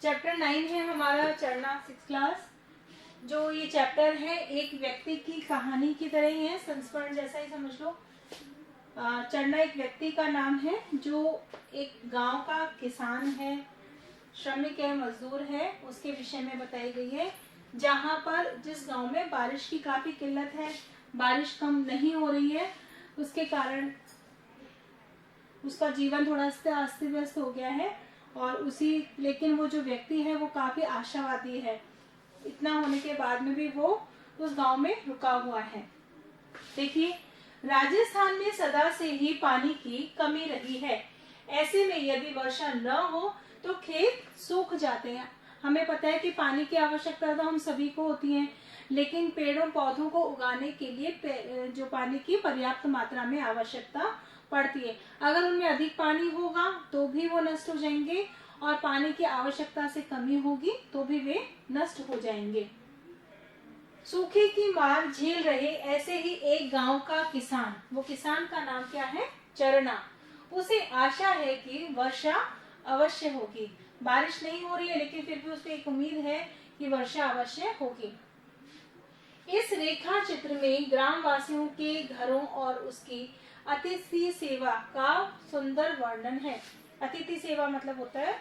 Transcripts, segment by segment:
Chapter 9 है हमारा, चढ़ना 6 क्लास। जो ये चैप्टर है एक व्यक्ति की कहानी की तरह ही है, संस्मरण जैसा ही समझ लो। चढ़ना एक व्यक्ति का नाम है जो एक गांव का किसान है, श्रमिक है, मजदूर है, उसके विषय में बताई गई है। जहां पर जिस गांव में बारिश की काफी किल्लत है, बारिश कम नहीं हो रही है, उसके कारण उसका जीवन थोड़ा अस्त व्यस्त हो गया है। और लेकिन वो जो व्यक्ति है वो काफी आशावादी है। इतना होने के बाद में भी वो उस गांव में रुका हुआ है। देखिए, राजस्थान में सदा से ही पानी की कमी रही है। ऐसे में यदि वर्षा न हो तो खेत सूख जाते हैं। हमें पता है कि पानी की आवश्यकता तो हम सभी को होती है, लेकिन पेड़ों पौधों को उगाने के लिए जो पानी की पर्याप्त मात्रा में आवश्यकता पड़ती है। अगर उनमें अधिक पानी होगा तो भी वो नष्ट हो जाएंगे, और पानी की आवश्यकता से कमी होगी तो भी वे नष्ट हो जाएंगे। सूखे की मार झेल रहे ऐसे ही एक गांव का किसान, वो किसान का नाम क्या है? चरना। उसे आशा है कि वर्षा अवश्य होगी। बारिश नहीं हो रही है लेकिन फिर भी उसको एक उम्मीद है कि वर्षा अवश्य होगी। इस रेखा चित्र में ग्रामवासियों के घरों और उसकी अतिथि सेवा का सुंदर वर्णन है। अतिथि सेवा मतलब होता है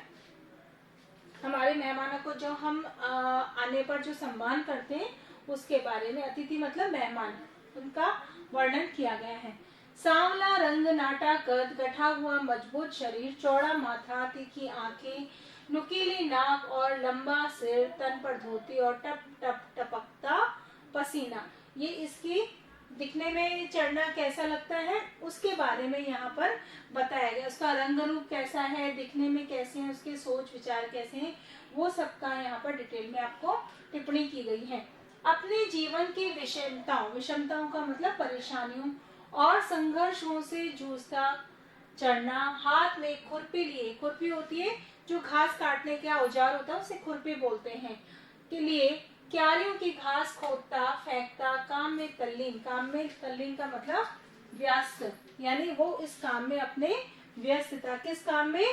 हमारे मेहमानों को जो हम आने पर जो सम्मान करते हैं उसके बारे में। अतिथि मतलब मेहमान, उनका वर्णन किया गया है। सांवला रंग, नाटा कद, गठा हुआ मजबूत शरीर, चौड़ा माथा, तीखी आंखें, नुकीली नाक और लंबा सिर, तन पर धोती और टप टप टपकता पसीना। ये इसकी दिखने में चढ़ना कैसा लगता है उसके बारे में यहाँ पर बताया गया। उसका रंग रूप कैसा है, दिखने में कैसे हैं, उसके सोच विचार कैसे हैं, वो सबका यहाँ पर डिटेल में आपको टिप्पणी की गई है। अपने जीवन की विषमताओं का मतलब परेशानियों और संघर्षों से जूझता चढ़ना, हाथ में खुरपी लिए, खुरपी होती है जो घास काटने का औजार होता है, उसे खुरपी बोलते हैं, के लिए क्यारियों की घास खोदता फेंकता, काम में तल्लीन का मतलब व्यस्त, यानी वो इस काम में अपने व्यस्त था। किस काम में?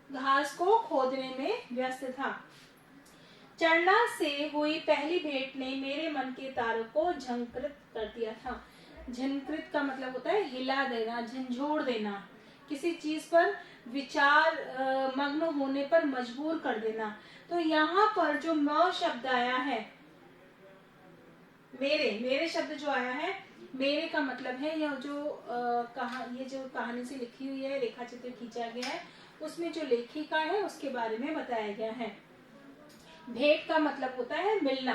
घास को खोदने में व्यस्त था। चढ़ना से हुई पहली भेंट ने मेरे मन के तारों को झंकृत कर दिया था। झंकृत का मतलब होता है हिला देना, झंझोड़ देना, किसी चीज पर विचार मग्न होने पर मजबूर कर देना। तो यहाँ पर जो म शब्द आया है, मेरे शब्द जो आया है, मेरे का मतलब है यह जो ये जो कहानी से लिखी हुई है, रेखा चित्र खींचा गया है, उसमें जो लेखिका है उसके बारे में बताया गया है। भेंट का मतलब होता है मिलना।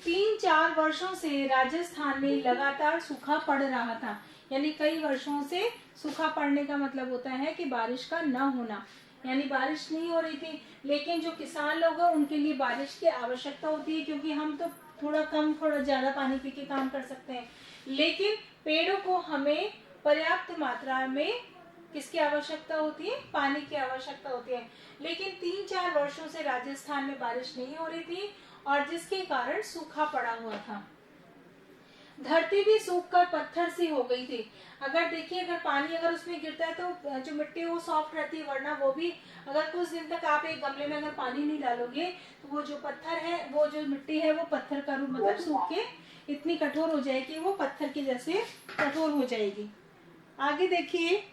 3-4 वर्षों से राजस्थान में लगातार सूखा पड़ रहा था, यानी कई वर्षों से सूखा पड़ने का मतलब होता है कि बारिश का न होना, यानी बारिश नहीं हो रही थी। लेकिन जो किसान लोग हैं उनके लिए बारिश की आवश्यकता होती है, क्योंकि हम तो थोड़ा ज्यादा पानी पी के काम कर सकते हैं, लेकिन पेड़ों को हमें पर्याप्त मात्रा में किसकी आवश्यकता होती है? पानी की आवश्यकता होती है। लेकिन 3-4 वर्षों से राजस्थान में बारिश नहीं हो रही थी, और जिसके कारण सूखा पड़ा हुआ था। धरती भी सूखकर पत्थर सी हो गई थी। अगर देखिए, अगर पानी अगर उसमें गिरता है तो जो मिट्टी है वो सॉफ्ट रहती है, वरना वो भी अगर कुछ दिन तक आप एक गमले में अगर पानी नहीं डालोगे तो वो जो पत्थर है, वो जो मिट्टी है वो पत्थर का रूप मतलब सूख के इतनी कठोर हो जाएगी, वो पत्थर के जैसे कठोर हो जाएगी। आगे देखिए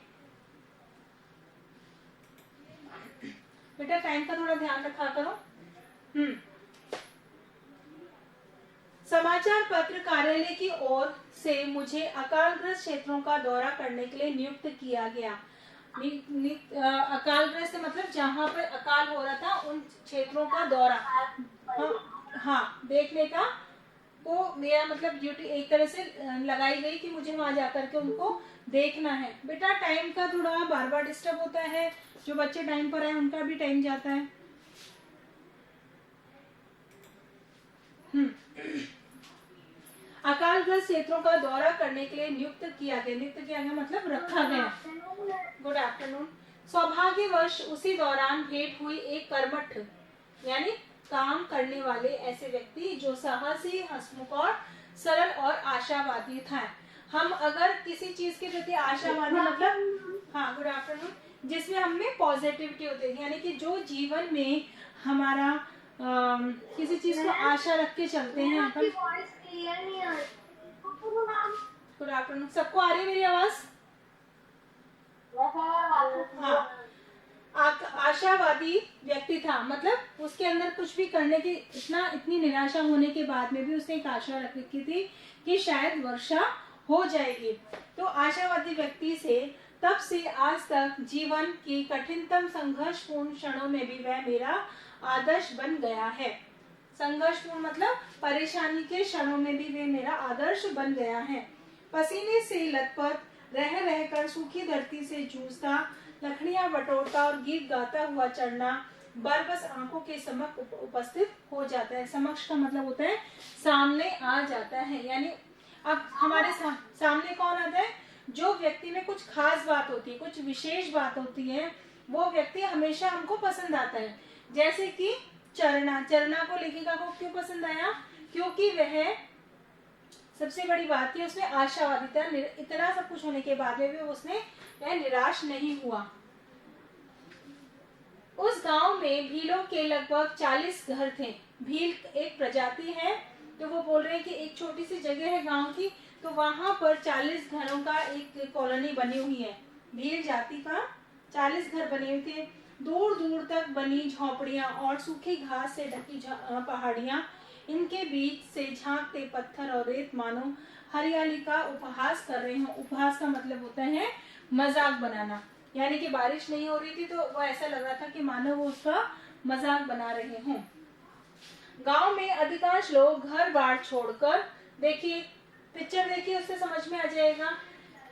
बेटा, टाइम का थोड़ा ध्यान रखा करो। समाचार पत्र कार्यालय की ओर से मुझे अकालग्रस्त क्षेत्रों का दौरा करने के लिए नियुक्त किया गया। अकालग्रस्त मतलब जहाँ पर अकाल हो रहा था उन क्षेत्रों का दौरा, हाँ देखने का, तो मेरा मतलब ड्यूटी एक तरह से लगाई गई कि मुझे वहां जाकर के उनको देखना है। बेटा, टाइम का थोड़ा बार बार डिस्टर्ब होता है, जो बच्चे टाइम पर आए उनका भी टाइम जाता है। अकालग्रस्त क्षेत्रों का दौरा करने के लिए नियुक्त किया गया मतलब रखा गया। Good afternoon. सौभाग्यवश उसी दौरान भेंट हुई एक कर्मठ, यानी काम करने वाले ऐसे व्यक्ति जो साहसी, हंसमुख और सरल और आशावादी था। हम अगर किसी चीज के प्रति आशावादी मतलब, हाँ गुड आफ्टरनून, जिसमें हमें पॉजिटिविटी होती है, यानी कि जो जीवन में हमारा किसी चीज को आशा रख के चलते हैं अपन। गुड आफ्टरनून, सबको आ रही है मेरी आवाज? हाँ, आशावादी व्यक्ति था, मतलब उसके अंदर कुछ भी करने की इतनी निराशा होने के बाद में भी उसने एक आशा रखी थी कि शायद वर्षा हो जाएगी। तो आशावादी व्यक्ति से तब से आज तक जीवन की कठिनतम संघर्षपूर्ण क्षणों में भी वह मेरा आदर्श बन गया है। संघर्षपूर्ण मतलब परेशानी के क्षणों में भी वह मेरा आदर्श बन गया है। पसीने से लथपथ रह रहकर सूखी धरती से जूझता, लकड़ियां बटोरता और गीत गाता हुआ चढ़ना बरबस आंखों के समक्ष उपस्थित हो जाता है। समक्ष का मतलब होता है सामने आ जाता है, यानी अब हमारे सामने कौन आता है? जो व्यक्ति में कुछ खास बात होती है, कुछ विशेष बात होती है, वो व्यक्ति हमेशा हमको पसंद आता है। जैसे कि चरना को लेखिका को क्यों पसंद आया? क्योंकि वह सबसे बड़ी बात थी उसमें आशावादी था। इतना सब कुछ होने के बाद में भी वह निराश नहीं हुआ। उस गांव में भीलों के लगभग 40 घर थे। भील एक प्रजाति है, तो वो बोल रहे हैं कि एक छोटी सी जगह है गांव की, तो वहां पर 40 घरों का एक कॉलोनी बनी हुई है। भील जाति का 40 घर बने हुए थे। दूर दूर तक बनी झोपड़ियां और सूखी घास से ढकी पहाड़ियां, इनके बीच से झांकते पत्थर और रेत मानो हरियाली का उपहास कर रहे हो। उपहास का मतलब होता है मजाक बनाना, यानी कि बारिश नहीं हो रही थी तो वो ऐसा लग रहा था कि मानो वो उसका मजाक बना रहे हों। गांव में अधिकांश लोग घर बार छोड़कर, देखिए पिक्चर देखिए उससे समझ में आ जाएगा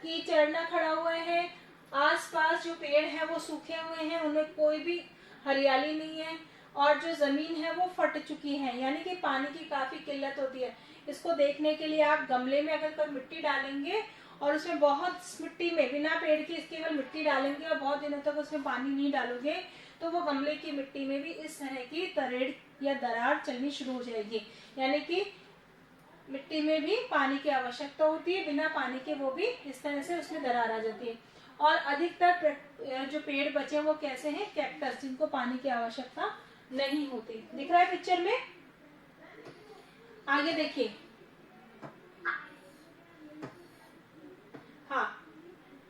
कि चरना खड़ा हुआ है, आसपास जो पेड़ है वो सूखे हुए हैं, उनमें कोई भी हरियाली नहीं है, और जो जमीन है वो फट चुकी है, यानी कि पानी की काफी किल्लत होती है। इसको देखने के लिए आप गमले में अगर कोई मिट्टी डालेंगे और उसमें बहुत मिट्टी में बिना पेड़ की केवल मिट्टी डालेंगे और बहुत दिनों तक उसमें पानी नहीं डालोगे, तो वो गमले की मिट्टी में भी इस तरह की तरेड़ या दरार चलनी शुरू हो जाएगी। यानी कि मिट्टी में भी पानी की आवश्यकता होती है, बिना पानी के वो भी इस तरह से उसमें दरार आ जाती है। और अधिकतर जो पेड़ बचे वो कैसे हैं? कैक्टस, जिनको पानी की आवश्यकता नहीं होती। दिख रहा है पिक्चर में? आगे देखिए। हाँ,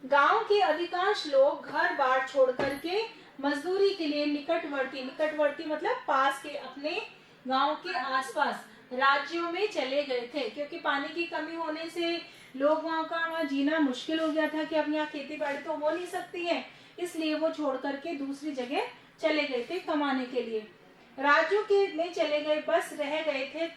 गांव के अधिकांश लोग घर बार छोड़ करके मजदूरी के लिए निकटवर्ती मतलब पास के अपने गांव के आसपास राज्यों में चले गए थे, क्योंकि पानी की कमी होने से लोग वहाँ जीना मुश्किल हो गया था कि अब यहाँ खेती बाड़ी तो हो नहीं सकती है, इसलिए वो छोड़ करके दूसरी जगह चले गए थे कमाने के लिए। राज्यों के में चले गए, बस रह गए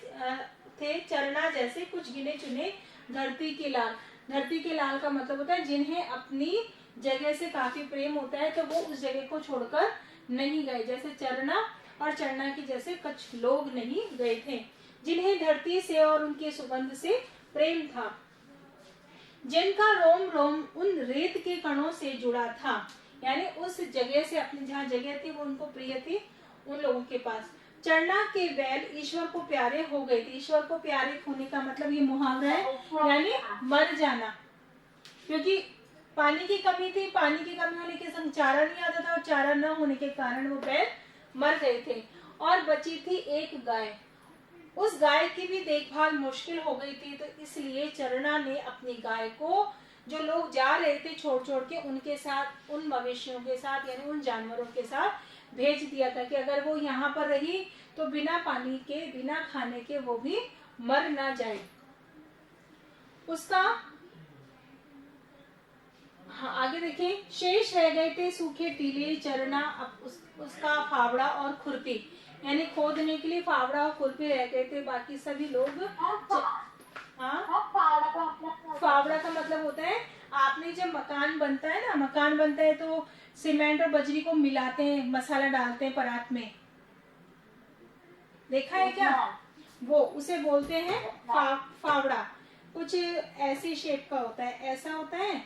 थे चरना जैसे कुछ गिने चुने धरती के लाल। धरती के लाल का मतलब होता है जिन्हें अपनी जगह से काफी प्रेम होता है, तो वो उस जगह को छोड़कर नहीं गए। जैसे चरना और चरना की जैसे कुछ लोग नहीं गए थे, जिन्हें धरती से और उनके सुगंध से प्रेम था, जिनका रोम रोम उन रेत के कणों से जुड़ा था, यानी उस जगह से, अपनी जहाँ जगह थी वो उनको प्रिय थी उन लोगों के पास। चरना के बैल ईश्वर को प्यारे हो गए थे। ईश्वर को प्यारे होने का मतलब ये मुहावरा है, यानी मर जाना, क्योंकि पानी की कमी थी, पानी की कमी होने के संग चारा नहीं आता था और चारा न होने के कारण वो बैल मर गए थे। और बची थी एक गाय, उस गाय की भी देखभाल मुश्किल हो गई थी, तो इसलिए चरना ने अपनी गाय को, जो लोग जा रहे थे छोड़ छोड़ के, उनके साथ, उन मवेशियों के साथ यानी उन जानवरों के साथ भेज दिया था कि अगर वो यहाँ पर रही तो बिना पानी के, बिना खाने के वो भी मर ना जाए। उसका हाँ आगे देखिए, शेष रह गए थे सूखे टीले, चरना उसका फावड़ा और खुरपी, यानी खोदने के लिए फावड़ा और खुरपी रह गए थे, बाकी सभी लोग। हाँ, फावड़ा का मतलब होता है, आपने जब मकान बनता है ना, मकान बनता है तो सीमेंट और बजरी को मिलाते हैं, मसाला डालते हैं परात में, देखा है क्या? वो उसे बोलते हैं फावड़ा। कुछ ऐसी शेप का होता है, ऐसा होता है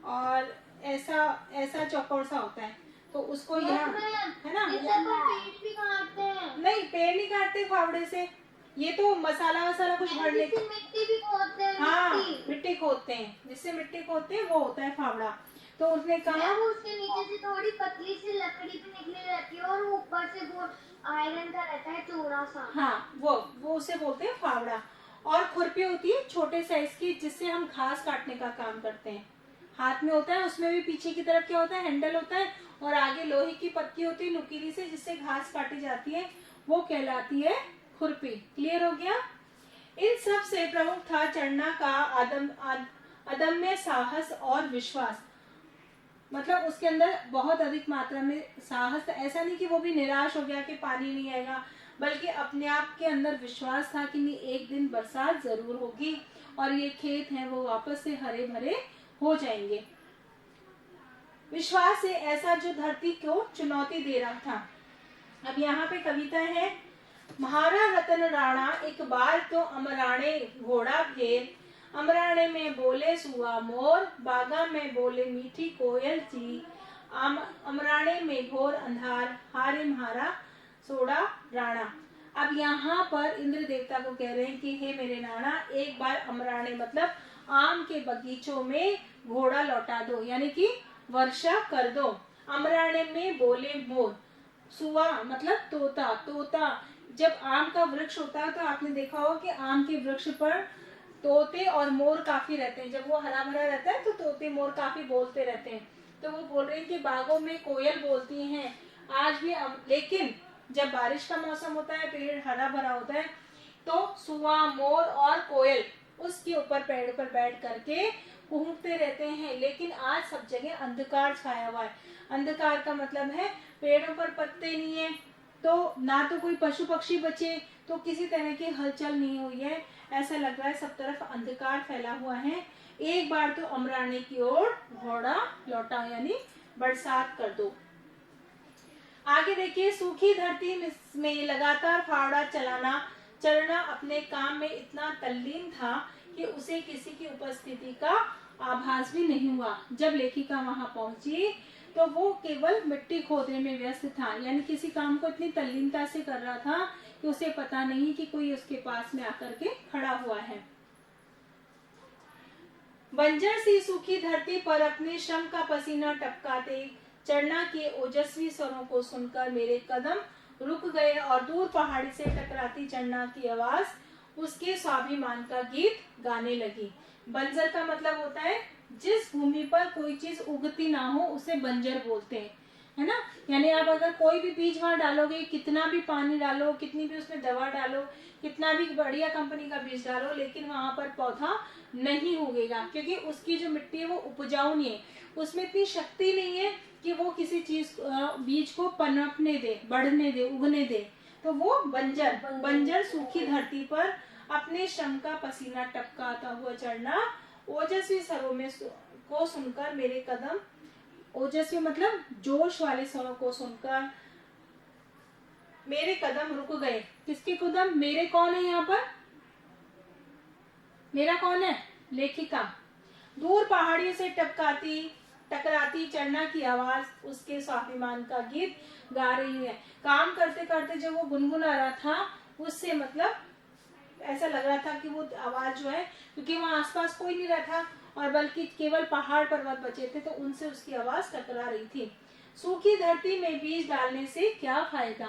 और ऐसा चौकोर सा होता है, तो उसको यहाँ है ना, पेड़ भी काटते हैं। नहीं पेड़ नहीं काटते फावड़े से, ये तो मसाला वसाला कुछ भरने, मिट्टी भी खोदते हैं। हाँ मिट्टी खोदते हैं, जिससे मिट्टी खोदते हैं वो होता है फावड़ा। तो उसने कहा वो उसके नीचे से थोड़ी पतली सी लकड़ी भी निकली रहती है और वो ऊपर से वो आयरन का रहता है चौड़ा सा। हाँ, वो उसे बोलते हैं फावड़ा। और खुरपी होती है छोटे साइज की, जिससे हम घास काटने का काम करते हैं। हाथ में होता है, उसमें भी पीछे की तरफ क्या होता है, हैंडल होता है, और आगे लोहे की पत्ती होती है नुकीली से, जिससे घास काटी जाती है, वो कहलाती है खुरपी। क्लियर हो गया। इन सब से प्रमुख था चढ़ना का अदम्य साहस और विश्वास। मतलब उसके अंदर बहुत अधिक मात्रा में साहस था। ऐसा नहीं कि वो भी निराश हो गया कि पानी नहीं आएगा, बल्कि अपने आप के अंदर विश्वास था कि नहीं, एक दिन बरसात जरूर होगी और ये खेत हैं वो वापस से हरे भरे हो जाएंगे। विश्वास से ऐसा जो धरती को चुनौती दे रहा था। अब यहाँ पे कविता है। महारा रतन राणा एक बार तो अमराणे घोड़ा घेर, अमराणे में बोले सुआ मोर, बागा में बोले मीठी कोयल ची, अमराणे में घोर अंधार, हारे म्हारा सोड़ा राणा। अब यहाँ पर इंद्र देवता को कह रहे हैं कि हे मेरे राणा, एक बार अमराणे मतलब आम के बगीचों में घोड़ा लौटा दो, यानी कि वर्षा कर दो। अमराणे में बोले मोर, सुआ मतलब तोता। तोता जब आम का वृक्ष होता है तो आपने देखा होगा कि आम के वृक्ष पर तोते और मोर काफी रहते हैं। जब वो हरा भरा रहता है तो तोते मोर काफी बोलते रहते हैं। तो वो बोल रहे हैं कि बागों में कोयल बोलती हैं आज भी। लेकिन जब बारिश का मौसम होता है, पेड़ हरा भरा होता है, तो सुआ मोर और कोयल उसके ऊपर पेड़ पर बैठ करके कूकते रहते हैं। लेकिन आज सब जगह अंधकार छाया हुआ है। अंधकार का मतलब है पेड़ों पर पत्ते नहीं है, तो ना तो कोई पशु पक्षी बचे, तो किसी तरह की हलचल नहीं हुई है। ऐसा लग रहा है सब तरफ अंधकार फैला हुआ है। एक बार तो अमराने की ओर घोड़ा लौटा, यानी बरसात कर दो। आगे देखिए, सूखी धरती में लगातार फावड़ा चलना अपने काम में इतना तल्लीन था कि उसे किसी की उपस्थिति का आभास भी नहीं हुआ। जब लेखिका वहां पहुंची तो वो केवल मिट्टी खोदने में व्यस्त था, यानी किसी काम को इतनी तल्लीनता से कर रहा था कि उसे पता नहीं कि कोई उसके पास में आकर के खड़ा हुआ है। बंजर सी सूखी धरती पर अपने श्रम का पसीना टपकाते चढ़ना के ओजस्वी स्वरों को सुनकर मेरे कदम रुक गए और दूर पहाड़ी से टकराती चढ़ना की आवाज उसके स्वाभिमान का गीत गाने लगी। बंजर का मतलब होता है जिस भूमि पर कोई चीज उगती ना हो, उसे बंजर बोलते हैं, है ना। यानी आप अगर कोई भी बीज वहां डालोगे, कितना भी पानी डालो, कितनी भी उसमें दवा डालो, कितना भी बढ़िया कंपनी का बीज डालो, लेकिन वहां पर पौधा नहीं उगेगा, क्योंकि उसकी जो मिट्टी है वो उपजाऊ नहीं है, उसमें इतनी शक्ति नहीं है कि वो किसी चीज बीज को पनपने दे, बढ़ने दे, उगने दे। तो वो बंजर सूखी धरती पर अपने श्रम का पसीना टपकाता हुआ चढ़ना ओजस्वी स्वरों में को सुनकर मेरे कदम, ओजस्वी मतलब जोश वाले स्वरों को सुनकर मेरे कदम रुक गए। किसके कदम? मेरे कौन है यहाँ पर? मेरा कौन है? लेखिका। दूर पहाड़ियों से टकराती चढ़ना की आवाज उसके स्वाभिमान का गीत गा रही है। काम करते करते जब वो गुनगुना रहा था, उससे मतलब ऐसा लग रहा था कि वो आवाज जो है, क्योंकि वहां आसपास कोई नहीं रहा था और बल्कि केवल पहाड़ पर्वत बचे थे, तो उनसे उसकी आवाज टकरा रही थी। सूखी धरती में बीज डालने से क्या फायदा?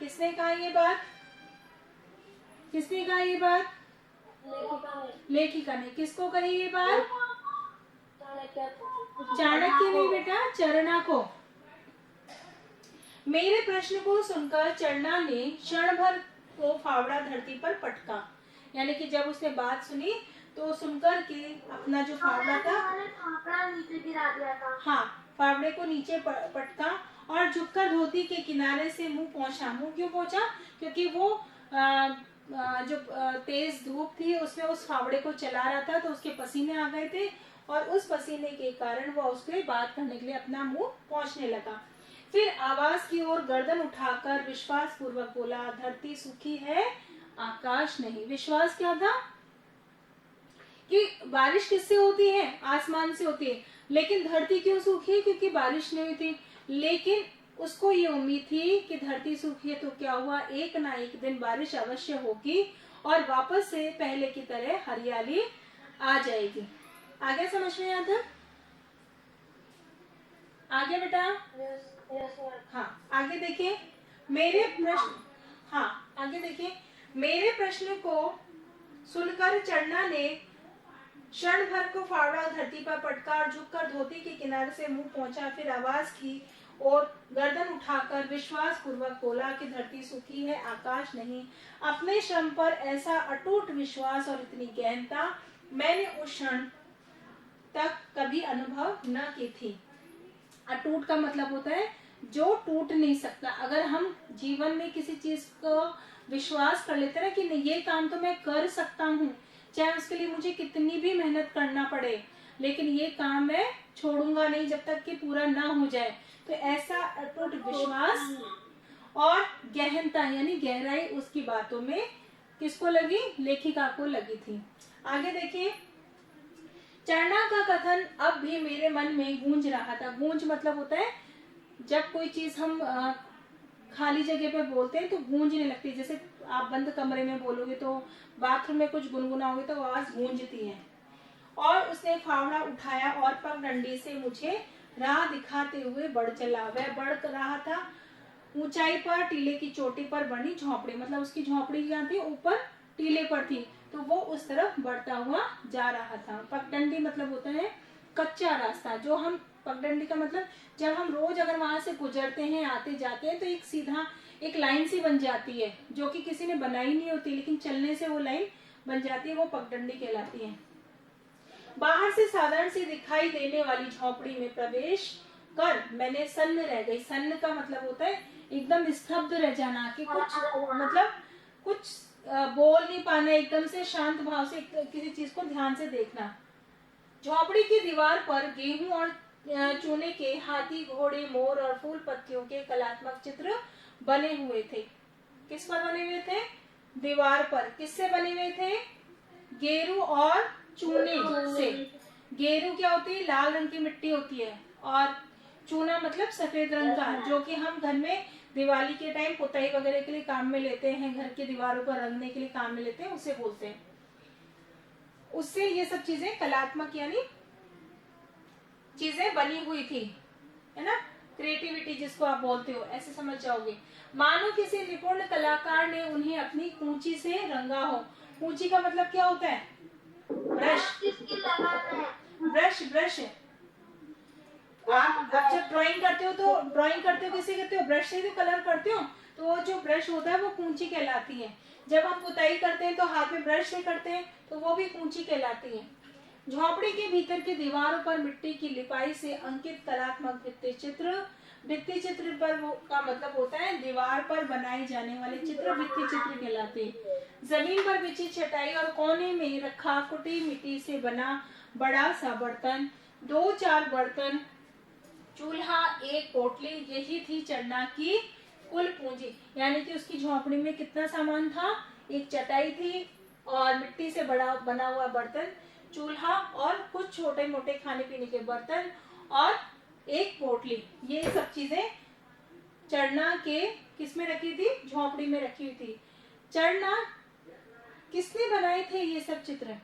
किसने कहा ये बात? किसने कहा ये बात? लेखिका ने। किसको कही ये बात? चाणक्य ने बेटा, चरना को। मेरे प्रश्न को सुनकर चरना ने क्षण भर को फावड़ा धरती पर पटका, यानी कि जब उसने बात सुनी तो सुनकर के अपना जो फावड़ा था नीचे गिरा दिया था। हाँ, फावड़े को नीचे पटका और झुककर धोती के किनारे से मुंह पहुंचा। मुंह क्यों पहुंचा? क्योंकि वो जो तेज धूप थी उसमें उस फावड़े को चला रहा था, तो उसके पसीने आ गए थे और उस पसीने के कारण वो उसके बात करने के लिए अपना मुंह पहुंचने लगा। फिर आवाज की ओर गर्दन उठाकर विश्वास पूर्वक बोला, धरती सूखी है, आकाश नहीं। विश्वास क्या था कि बारिश किससे होती है? आसमान से होती है। लेकिन धरती क्यों सूखी है? क्योंकि बारिश नहीं हुई थी। लेकिन उसको ये उम्मीद थी कि धरती सूखी है तो क्या हुआ, एक ना एक दिन बारिश अवश्य होगी और वापस से पहले की तरह हरियाली आ जाएगी। आगे समझ में आया था? आगे बेटा, हाँ आगे देखिए मेरे प्रश्न, हाँ आगे देखिए मेरे प्रश्न को सुनकर चरना ने क्षण भर को फावड़ा धरती पर पटका और झुककर धोती के किनारे से मुंह पहुंचा, फिर आवाज की और गर्दन उठाकर विश्वास पूर्वक बोला कि धरती सूखी है, आकाश नहीं। अपने श्रम पर ऐसा अटूट विश्वास और इतनी गहनता मैंने उस क्षण तक कभी अनुभव न की थी। अटूट का मतलब होता है जो टूट नहीं सकता। अगर हम जीवन में किसी चीज को विश्वास कर लेते हैं ना कि नहीं ये काम तो मैं कर सकता हूँ, चाहे उसके लिए मुझे कितनी भी मेहनत करना पड़े, लेकिन ये काम मैं छोड़ूंगा नहीं जब तक कि पूरा ना हो जाए। तो ऐसा अटूट विश्वास और गहनता यानी गहराई उसकी बातों में किसको लगी? लेखिका को लगी थी। आगे देखिए, चरना का कथन अब भी मेरे मन में गूंज रहा था। गूंज मतलब होता है जब कोई चीज हम खाली जगह पे बोलते हैं तो गूंजने लगती है। जैसे आप बंद कमरे में बोलोगे तो बाथरूम में कुछ गुनगुनाओगे तो आवाज गूंजती है। और उसने फावड़ा उठाया और पगडंडी से मुझे राह दिखाते हुए बढ़ चला। वह बढ़ रहा था ऊंचाई पर टीले की चोटी पर बनी झोपड़ी, मतलब उसकी झोपड़ी यहाँ थी ऊपर टीले पर थी, तो वो उस तरफ बढ़ता हुआ जा रहा था। पगडंडी मतलब होता है कच्चा रास्ता। जो हम पगडंडी का मतलब जब हम रोज अगर वहां से गुजरते हैं आते जाते हैं तो एक सीधा एक लाइन सी बन जाती है जो कि किसी ने बनाई नहीं होती, लेकिन चलने से वो लाइन बन जाती है, वो पगडंडी कहलाती है। बाहर से साधारण सी दिखाई देने वाली झोपड़ी में प्रवेश कर मैंने सन्न रह गई। सन्न का मतलब होता है एकदम स्तब्ध रह जाना, कि कुछ मतलब कुछ बोल नहीं पाना, एकदम से शांत भाव से किसी चीज को ध्यान से देखना। झोपड़ी की दीवार पर गेहूं और चूने के हाथी घोड़े मोर और फूल पत्तियों के कलात्मक चित्र बने हुए थे। किस पर बने हुए थे? दीवार पर। किससे बने हुए थे? गेरू और चूने से। गेरू क्या होती है? लाल रंग की मिट्टी होती है, और चूना मतलब सफेद रंग का, जो कि हम घर में दिवाली के टाइम पुताई वगैरह के लिए काम में लेते हैं, घर की दीवारों पर रंगने के लिए काम में लेते हैं, उसे बोलते हैं। उससे ये सब चीजें कलात्मक यानी चीजें बनी हुई थी, है ना, क्रिएटिविटी जिसको आप बोलते हो, ऐसे समझ जाओगे। मानो किसी निपुण कलाकार ने उन्हें अपनी कूंची से रंगा हो। कूंची का मतलब क्या होता है? ब्रश। ब्रश ब्रश आप जब ड्राइंग करते हो तो ड्राइंग करते हो किससे करते हो? ब्रश से तो कलर करते हो, तो वो जो ब्रश होता है वो कूंची कहलाती है। जब हम पुताई करते हैं तो हाथ में ब्रश से करते हैं, तो वो भी कूंची कहलाती है। झोपड़ी के भीतर की दीवारों पर मिट्टी की लिपाई से अंकित कलात्मक भित्ति चित्र। भित्ति चित्र पर वो का मतलब होता है दीवार पर बनाए जाने वाले चित्र भित्ति चित्र कहलाते हैं। जमीन पर बिछी चटाई और कोने में रखा कुटी मिट्टी से बना बड़ा सा बर्तन, 2-4 बर्तन, चूल्हा, एक पोटली, यही थी चरना की कुल पूंजी। यानी कि उसकी झोपड़ी में कितना सामान था? एक चटाई थी और मिट्टी से बड़ा बना हुआ बर्तन, चूल्हा और कुछ छोटे मोटे खाने पीने के बर्तन और एक पोटली। ये सब चीजें चरना के किसमें रखी थी? झोपड़ी में रखी हुई थी। चरना किसने बनाए थे ये सब चित्र?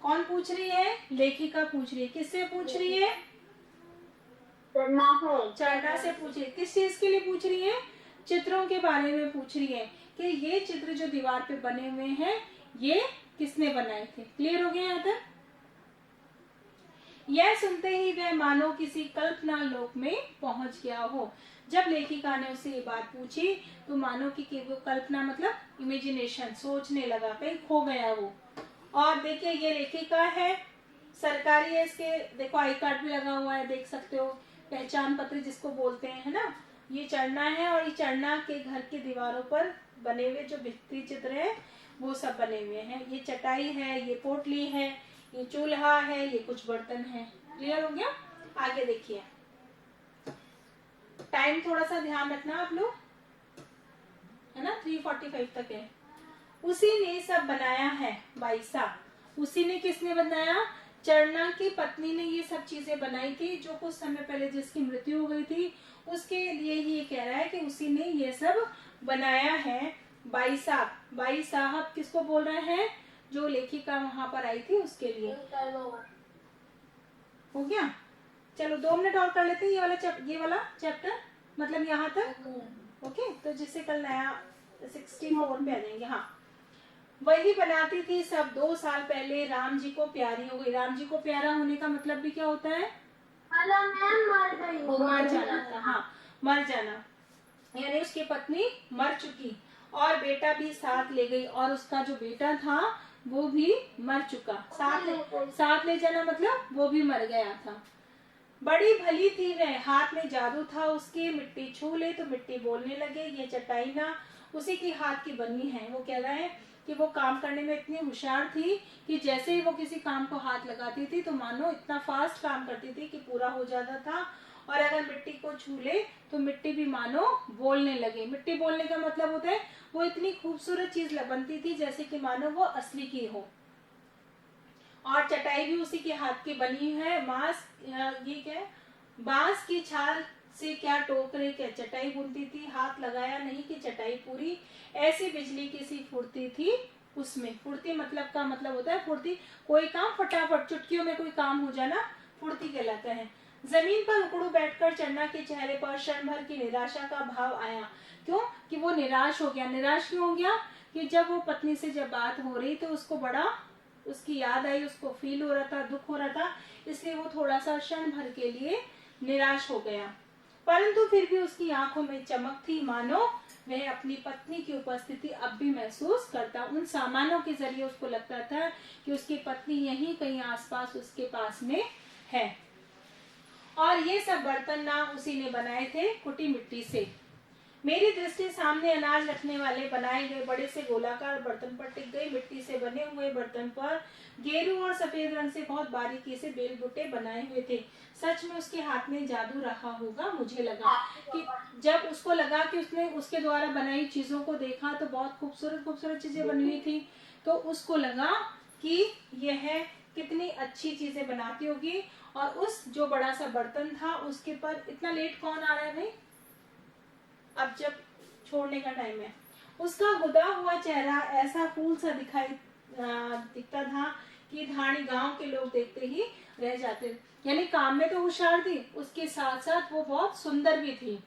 कौन पूछ रही है? लेखिका पूछ रही है। किससे पूछ रही है? चरना से पूछ रही है। किस चीज के लिए पूछ रही है? चित्रों के बारे में पूछ रही है कि ये चित्र जो दीवार पे बने हुए हैं ये किसने बनाए थे। क्लियर हो गया यहाँ तक? यह सुनते ही वह मानो किसी कल्पना लोक में पहुंच गया हो। जब लेखिका ने उससे ये बात पूछी तो मानो कि वो कल्पना मतलब इमेजिनेशन, सोचने लगा, कहीं खो गया वो। और देखिए ये लेखिका है, सरकारी है, इसके देखो आई कार्ड भी लगा हुआ है, देख सकते हो, पहचान पत्र जिसको बोलते हैं, है ना। ये चरना है और ये चरना के घर की दीवारों पर बने हुए जो भित्ति चित्र है वो सब बने हुए हैं। ये चटाई है, ये पोटली है, ये चूल्हा है, ये कुछ बर्तन है। क्लियर हो गया? आगे देखिए, टाइम थोड़ा सा ध्यान रखना आप लोग, है ना, 3:45 तक है। उसी ने सब बनाया है बाईसा। उसी ने किसने बनाया? चरना की पत्नी ने ये सब चीजें बनाई थी, जो कुछ समय पहले जिसकी मृत्यु हो गई थी उसके लिए ही ये कह रहा है कि उसी ने ये सब बनाया है। बाई साहब, बाई साहब किसको बोल रहे हैं? जो लेखिका वहां पर आई थी उसके लिए। हो गया? चलो 2 मिनट और कर लेते हैं ये वाला चैप्टर, मतलब यहाँ तक। ओके, तो जिससे कल नया 64 पे आ जाएंगे। हाँ, वही बनाती थी सब 2 साल पहले राम जी को प्यारी हो गई। राम जी को प्यारा होने का मतलब भी क्या होता है? मर गई, वो मर जाना था। हाँ, मर जाना, यानी उसकी पत्नी मर चुकी और बेटा भी साथ ले गई, और उसका जो बेटा था वो भी मर चुका। साथ ले जाना मतलब वो भी मर गया था। बड़ी भली थी वह, हाथ में जादू था उसके, मिट्टी छू ले तो मिट्टी बोलने लगे। ये चटाई ना उसी की हाथ की बनी है। वो कह रहा है कि वो काम करने में इतनी होशियार थी कि जैसे ही वो किसी काम को हाथ लगाती थी तो मानो इतना फास्ट काम करती थी कि पूरा हो जाता था, और अगर मिट्टी को छू ले तो मिट्टी भी मानो बोलने लगे। मिट्टी बोलने का मतलब होता है वो इतनी खूबसूरत चीज बनती थी जैसे कि मानो वो असली की हो। और चटाई भी उसी के हाथ की बनी है। ये क्या है? बांस की छाल से क्या टोकरे, क्या चटाई बुनती थी, हाथ लगाया नहीं कि चटाई पूरी, ऐसी बिजली की सी फुर्ती थी उसमें। फुर्ती मतलब का मतलब होता है फुर्ती, कोई काम फटाफट चुटकियों में कोई काम हो जाना फुर्ती कहलाता है। जमीन पर उकड़ू बैठकर चन्ना के चेहरे पर क्षण भर की निराशा का भाव आया। क्यों? कि वो निराश हो गया। निराश क्यों हो गया? कि जब वो पत्नी से जब बात हो रही तो उसको बड़ा उसकी याद आई, उसको फील हो रहा था, दुख हो रहा था, इसलिए वो थोड़ा सा क्षण भर के लिए निराश हो गया। परंतु फिर भी उसकी आंखों में चमक थी, मानो वह अपनी पत्नी की उपस्थिति अब भी महसूस करता। उन सामानों के जरिए उसको लगता था कि उसकी पत्नी यहीं कहीं आसपास उसके पास में है। और ये सब बर्तन ना उसी ने बनाए थे कुटी मिट्टी से। मेरी दृष्टि सामने अनाज रखने वाले बनाए गए बड़े से गोलाकार बर्तन पर टिक गई। मिट्टी से बने हुए बर्तन पर गेरू और सफेद रंग से बहुत बारीकी से बेल बूटे बनाए हुए थे। सच में उसके हाथ में जादू रहा होगा। मुझे लगा कि जब उसको लगा कि उसने उसके द्वारा बनाई चीजों को देखा तो बहुत खूबसूरत खूबसूरत चीजें बनी हुई थी, तो उसको लगा कि यह कितनी अच्छी चीजें बनाती होगी। और उस जो बड़ा सा बर्तन था उसके पर इतना लेट कौन आ रहा है भाई? अब जब छोड़ने का टाइम है। उसका गुदा हुआ चेहरा ऐसा फूल सा दिखता था कि धानी गांव के लोग देखते ही रह जाते। यानी काम में तो होशियार थी, उसके साथ साथ वो बहुत सुंदर भी थी।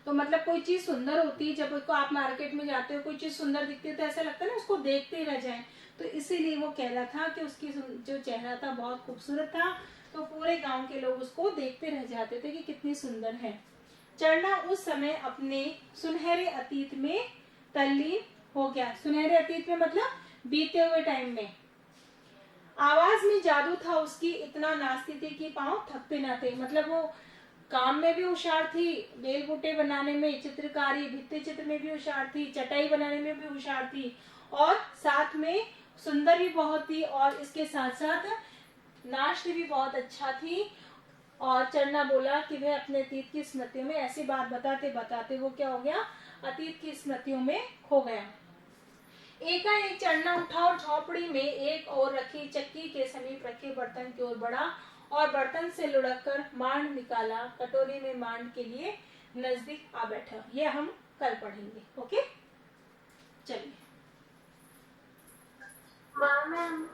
तो मतलब कोई चीज सुंदर होती है, जब उसको आप मार्केट में जाते हो कोई चीज सुंदर दिखती है तो ऐसा लगता है ना उसको देखते ही रह जाए। तो इसीलिए वो कह रहा था कि उसकी जो चेहरा था बहुत खूबसूरत था, तो पूरे गांव के लोग उसको देखते रह जाते थे कि कितनी सुंदर है। चढ़ना उस समय अपने सुनहरे अतीत में तल्लीन हो गया। सुनहरे अतीत में मतलब बीते हुए टाइम में। आवाज में जादू था उसकी, इतना नाचती थी कि पांव थकते ना थे। मतलब वो काम में भी होशियार थी, बेल बूटे बनाने में, चित्रकारी भित्ति चित्र में भी होशियार थी, चटाई बनाने में भी होशियार थी, और साथ में सुंदर भी बहुत थी, और इसके साथ साथ नाचती भी बहुत अच्छा थी। और चरना बोला कि वह अपने अतीत की स्मृतियों में, ऐसी बात बताते बताते वो क्या हो गया? अतीत की स्मृतियों में खो गया। एकाएक चढ़ना उठा और झोपड़ी में एक और रखी चक्की के समीप रखे बर्तन की ओर बढ़ा और बर्तन से लुढ़क कर मांड निकाला। कटोरी में मांड के लिए नजदीक आ बैठा। ये हम कल पढ़ेंगे। ओके, चलिए। मैम